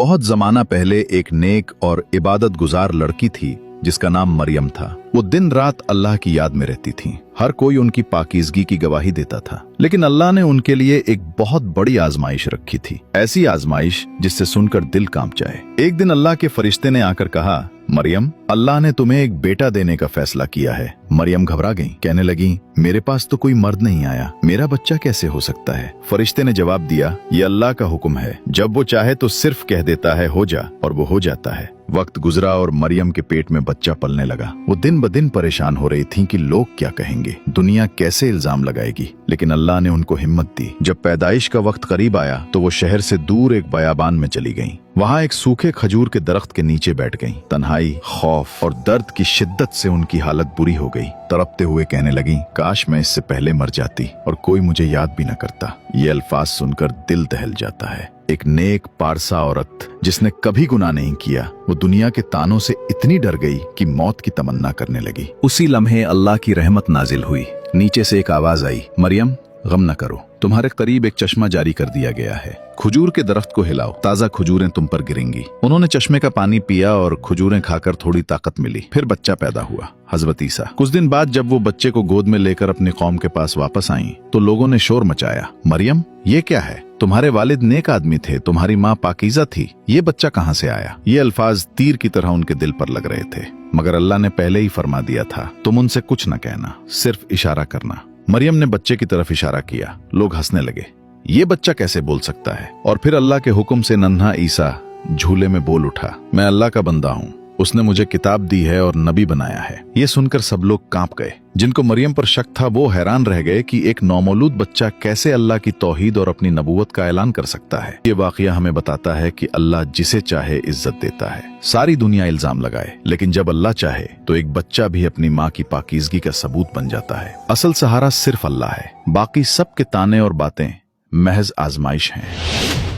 बहुत जमाना पहले एक नेक और इबादत गुजार लड़की थी जिसका नाम मरियम था। वो दिन रात अल्लाह की याद में रहती थी। हर कोई उनकी पाकीज़गी की गवाही देता था, लेकिन अल्लाह ने उनके लिए एक बहुत बड़ी आजमाइश रखी थी। ऐसी आजमाइश जिससे सुनकर दिल कांप जाए। एक दिन अल्लाह के फरिश्ते ने आकर कहा, मरियम, अल्लाह ने तुम्हें एक बेटा देने का फैसला किया है। मरियम घबरा गई, कहने लगी, मेरे पास तो कोई मर्द नहीं आया, मेरा बच्चा कैसे हो सकता है? फरिश्ते ने जवाब दिया, ये अल्लाह का हुक्म है, जब वो चाहे तो सिर्फ कह देता है हो जा, और वो हो जाता है। वक्त गुजरा और मरियम के पेट में बच्चा पलने लगा। वो दिन ब दिन परेशान हो रही थीं कि लोग क्या कहेंगे, दुनिया कैसे इल्जाम लगाएगी, लेकिन अल्लाह ने उनको हिम्मत दी। जब पैदाइश का वक्त करीब आया तो वो शहर से दूर एक बयाबान में चली गईं। वहाँ एक सूखे खजूर के दरख्त के नीचे बैठ गईं। तन्हाई, खौफ और दर्द की शिद्दत से उनकी हालत बुरी हो गई। तड़पते हुए कहने लगी, काश मैं इससे पहले मर जाती और कोई मुझे याद भी न करता। ये अल्फाज सुनकर दिल दहल जाता है। एक नेक पारसा औरत जिसने कभी गुनाह नहीं किया, वो दुनिया के तानों से इतनी डर गई कि मौत की तमन्ना करने लगी। उसी लम्हे अल्लाह की रहमत नाजिल हुई। नीचे से एक आवाज आई, मरियम, गम न करो, तुम्हारे करीब एक चश्मा जारी कर दिया गया है। खजूर के दरख्त को हिलाओ, ताजा खजूरें तुम पर गिरेंगी। उन्होंने चश्मे का पानी पिया और खजूरें खाकर थोड़ी ताकत मिली। फिर बच्चा पैदा हुआ, हजरत ईसा। कुछ दिन बाद जब वो बच्चे को गोद में लेकर अपनी कौम के पास वापस आईं, तो लोगों ने शोर मचाया, मरियम, ये क्या है? तुम्हारे वालिद नेक आदमी थे, तुम्हारी माँ पाकीज़ा थी, ये बच्चा कहाँ से आया? ये अल्फाज तीर की तरह उनके दिल पर लग रहे थे, मगर अल्लाह ने पहले ही फरमा दिया था, तुम उनसे कुछ न कहना, सिर्फ इशारा करना। मरियम ने बच्चे की तरफ इशारा किया। लोग हंसने लगे, ये बच्चा कैसे बोल सकता है? और फिर अल्लाह के हुक्म से नन्हा ईसा झूले में बोल उठा, मैं अल्लाह का बंदा हूँ, उसने मुझे किताब दी है और नबी बनाया है। ये सुनकर सब लोग कांप गए। जिनको मरियम पर शक था वो हैरान रह गए कि एक नौमौलूद बच्चा कैसे अल्लाह की तौहीद और अपनी नबूवत का ऐलान कर सकता है। ये वाकया हमें बताता है कि अल्लाह जिसे चाहे इज्जत देता है। सारी दुनिया इल्जाम लगाए, लेकिन जब अल्लाह चाहे तो एक बच्चा भी अपनी माँ की पाकीज़गी का सबूत बन जाता है। असल सहारा सिर्फ अल्लाह है, बाकी सब के ताने और बातें महज आजमाइश हैं।